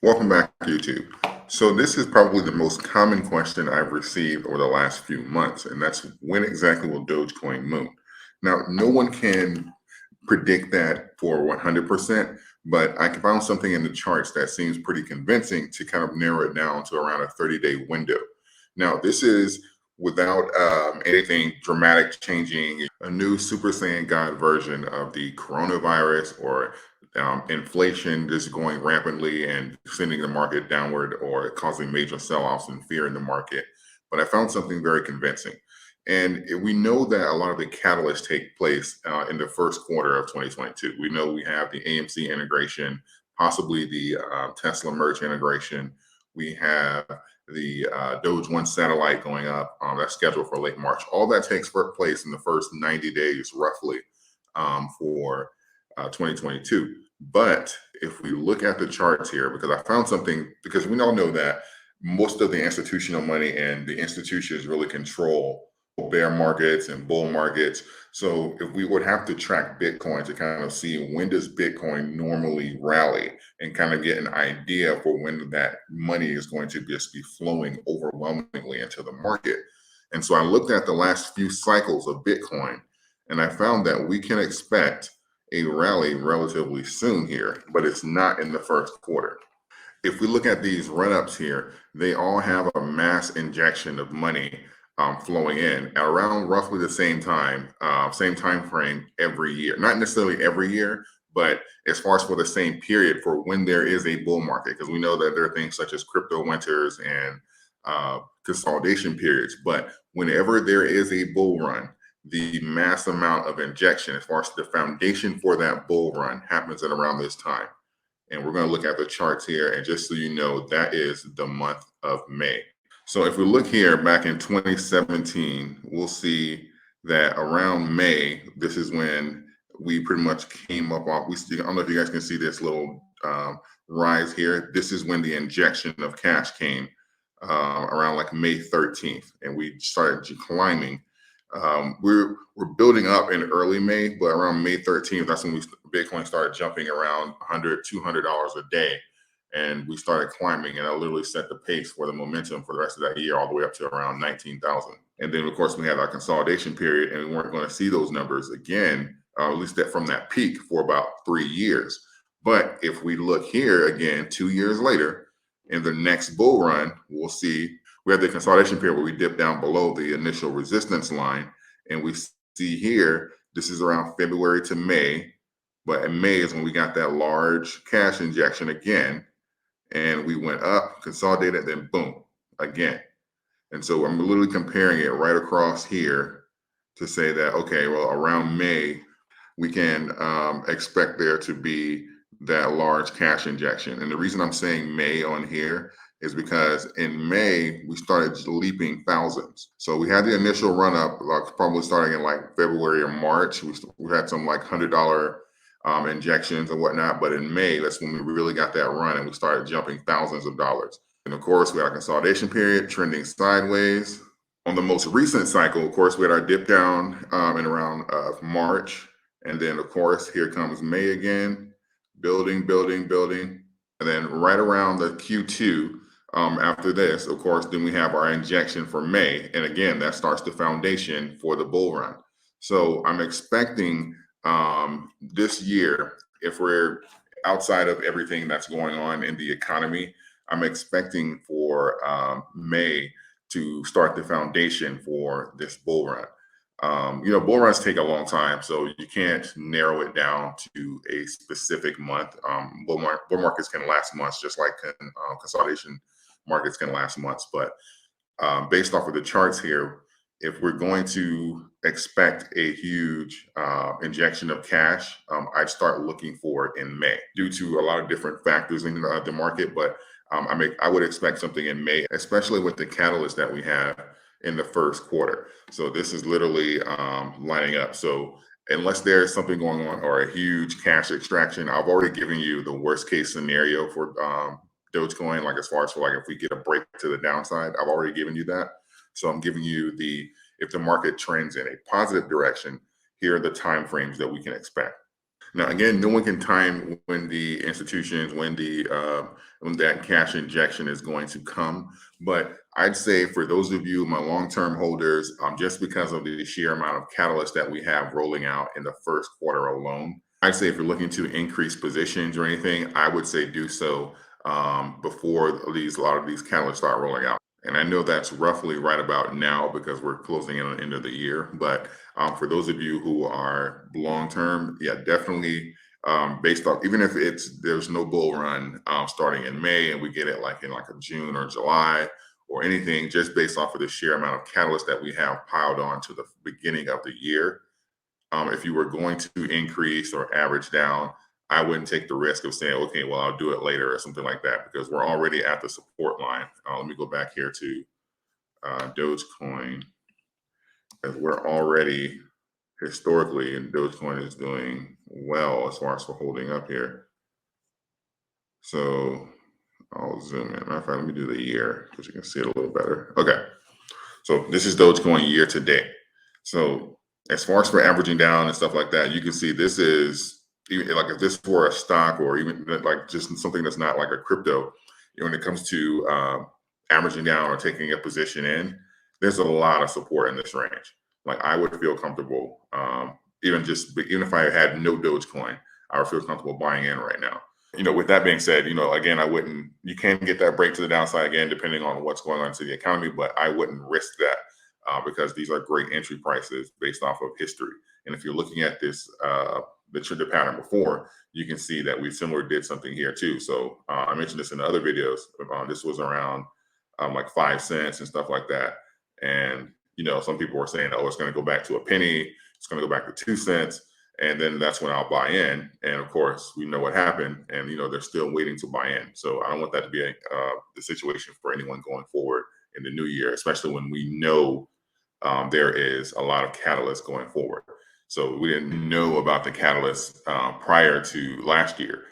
Welcome back to YouTube. So this is probably the most common question I've received over the last few months, and that's when exactly will Dogecoin move? Now, no one can predict that for 100%, but I found something in the charts that seems pretty convincing to kind of narrow it down to around a 30-day window. Now, this is without anything dramatic changing, a new Super Saiyan God version of the coronavirus or inflation just going rampantly and sending the market downward or causing major sell-offs and fear in the market. But I found something very convincing. And we know that a lot of the catalysts take place in the first quarter of 2022. We know we have the AMC integration, possibly the Tesla merge integration. We have the Doge 1 satellite going up that's scheduled for late March. All that takes place in the first 90 days, roughly, for 2022. But if we look at the charts here, because I found something, because we all know that most of the institutional money and the institutions really control bear markets and bull markets. So if we would have to track Bitcoin to kind of see when does Bitcoin normally rally and kind of get an idea for when that money is going to just be flowing overwhelmingly into the market. And so I looked at the last few cycles of Bitcoin and I found that we can expect a rally relatively soon here, but it's not in the first quarter. If we look at these run-ups here, they all have a mass injection of money flowing in at around roughly the same time frame every year. Not necessarily every year, but as far as for the same period for when there is a bull market, because we know that there are things such as crypto winters and consolidation periods. But whenever there is a bull run, the mass amount of injection, as far as the foundation for that bull run, happens at around this time. And we're going to look at the charts here. And just so you know, that is the month of May. So if we look here back in 2017, we'll see that around May, this is when we pretty much came up off. I don't know if you guys can see this little rise here. This is when the injection of cash came around like May 13th, and we started climbing. We're building up in early May, but around May 13th, that's when Bitcoin started jumping around $100, $200 a day. And we started climbing, and I literally set the pace for the momentum for the rest of that year, all the way up to around 19,000. And then, of course, we had our consolidation period, and we weren't going to see those numbers again, at least from that peak, for about 3 years. But if we look here again, 2 years later, in the next bull run, we'll see we have the consolidation period where we dip down below the initial resistance line. And we see here, this is around February to May. But in May is when we got that large cash injection again. And we went up, consolidated, then boom, again. And so I'm literally comparing it right across here to say that, okay, well, around May, we can expect there to be that large cash injection. And the reason I'm saying May on here is because in May, we started leaping thousands. So we had the initial run up, like probably starting in like February or March. We had some like $100 injections and whatnot. But in May, that's when we really got that run and we started jumping thousands of dollars. And of course, we had a consolidation period trending sideways. On the most recent cycle, of course, we had our dip down in around March. And then, of course, here comes May again, building. And then right around the Q2, after this, of course, then we have our injection for May. And again, that starts the foundation for the bull run. So I'm expecting this year, if we're outside of everything that's going on in the economy, I'm expecting for May to start the foundation for this bull run. Bull runs take a long time, so you can't narrow it down to a specific month. Bull markets can last months, just like consolidation markets can last months. But based off of the charts here, if we're going to expect a huge injection of cash, I'd start looking for it in May due to a lot of different factors in the market. But I would expect something in May, especially with the catalyst that we have in the first quarter. So this is literally lining up. So unless there's something going on or a huge cash extraction, I've already given you the worst case scenario for Dogecoin, like as far as for like if we get a break to the downside, I've already given you that. So I'm giving you if the market trends in a positive direction, here are the time frames that we can expect. Now, again, no one can time when the institutions, when that cash injection is going to come. But I'd say for those of you, my long-term holders, just because of the sheer amount of catalyst that we have rolling out in the first quarter alone, I'd say if you're looking to increase positions or anything, I would say do so before a lot of these catalysts start rolling out. And I know that's roughly right about now because we're closing in on the end of the year. But for those of you who are long term, yeah, definitely based off, even if there's no bull run starting in May and we get it like in like a June or July or anything, just based off of the sheer amount of catalyst that we have piled on to the beginning of the year. If you were going to increase or average down, I wouldn't take the risk of saying, okay, well, I'll do it later or something like that because we're already at the support line. Let me go back here to Dogecoin, as we're already historically, and Dogecoin is doing well as far as for holding up here. So I'll zoom in. Matter of fact, let me do the year because you can see it a little better. Okay. So this is Dogecoin year to date. So as far as for averaging down and stuff like that, you can see this is even like if this were a stock or even like just something that's not like a crypto, when it comes to averaging down or taking a position in, there's a lot of support in this range. Like I would feel comfortable, even if I had no Dogecoin, I would feel comfortable buying in right now. With that being said, again, you can get that break to the downside again, depending on what's going on to the economy, but I wouldn't risk that because these are great entry prices based off of history. And if you're looking at the trend pattern before, you can see that we similar did something here too. So I mentioned this in the other videos. This was around like 5 cents and stuff like that. And, some people were saying, oh, it's going to go back to a penny. It's going to go back to 2 cents. And then that's when I'll buy in. And of course, we know what happened. And, they're still waiting to buy in. So I don't want that to be the situation for anyone going forward in the new year, especially when we know there is a lot of catalysts going forward. So we didn't know about the catalysts prior to last year.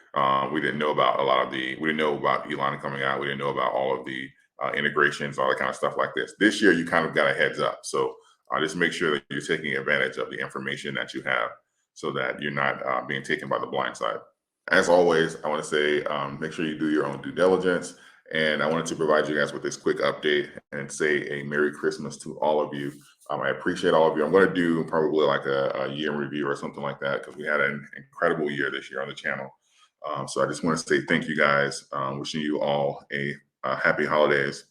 We didn't know about we didn't know about Elon coming out. We didn't know about all of the integrations, all that kind of stuff like this. This year, you kind of got a heads up. So just make sure that you're taking advantage of the information that you have so that you're not being taken by the blind side. As always, I want to say make sure you do your own due diligence. And I wanted to provide you guys with this quick update and say a Merry Christmas to all of you. I appreciate all of you. I'm going to do probably like a year in review or something like that because we had an incredible year this year on the channel. So I just want to say thank you guys. Wishing you all a happy holidays.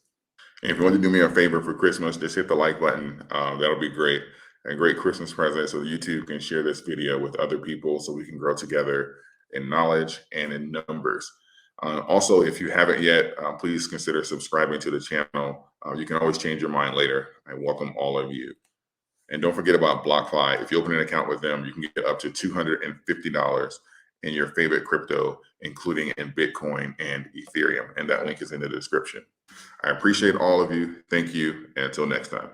And if you want to do me a favor for Christmas, just hit the like button. That'll be great. A great Christmas present so YouTube can share this video with other people so we can grow together in knowledge and in numbers. Also, if you haven't yet, please consider subscribing to the channel. You can always change your mind later. I welcome all of you. And don't forget about BlockFi. If you open an account with them, you can get up to $250 in your favorite crypto, including in Bitcoin and Ethereum. And that link is in the description. I appreciate all of you. Thank you. And until next time.